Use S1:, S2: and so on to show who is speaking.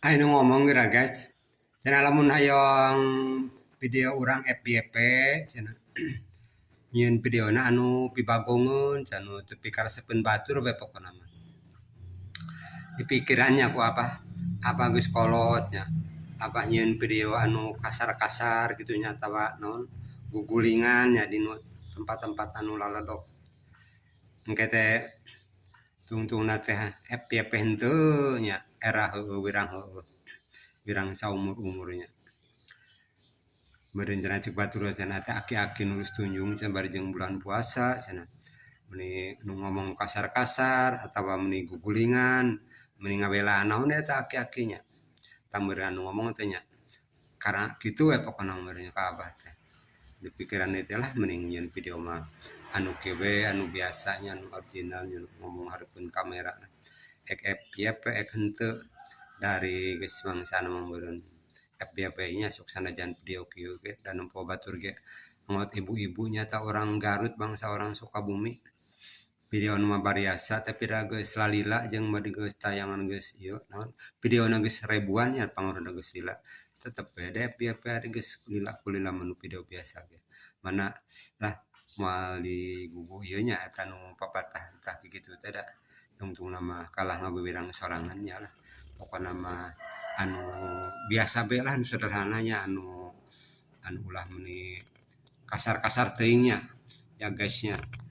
S1: Ayo ngomong kira guys, cenah lamun hayong video urang FYP cenah nyieun videona anu pibagongeun anu teu pikaresepeun batur we pokona mah. Di pikirannya ku apa geus kolot nya, apa nyieun video anu kasar-kasar gitu nya atawa naon gugulingan nya di tempat-tempat anu laledok. Engke teh tungtungna teh FYP henteu nya era heueuh wirang heueuh. Wirang saumur-umurnya. Meureun cenah cek batur cenah teh aki-aki nu geus tunjung cenah bari jeung bulan puasa cenah. Meni nu ngomong kasar-kasar atawa meni gugulingan, meni ngabelaan naon eta aki-aki nya. Tah meureun anu ngomong teh nya. Karena kitu we pokona meureun ka Abah teh. Di pikiran teh lah mending nyieun video mah anu kieu we anu biasa nya anu original nya ngomong hareupeun kamera. Ek FYP ek henteu dari geus mangsana mah meureun. FYP nya sok sanajan video kieu ge dan nempo batur ge ngot ibu-ibu nyata orang Garut bangsa orang Sukabumi. Video nu mah bariasa tapi da geus lalila jeung bari geus tayangan geus ieu naon videona geus ribuan nya pangorna geus lila. Tetep we da FYP ari geus lila menu video biasa ge. Mana lah moal digugu ieu nya eta nu papatah tah kitu teh da. Tungtungna mah kalah ngabewirang sorangan nya lah. Pokona mah anu biasa be lah anu sederhananya anu ulah meni kasar-kasar teuing nya ya guys nya.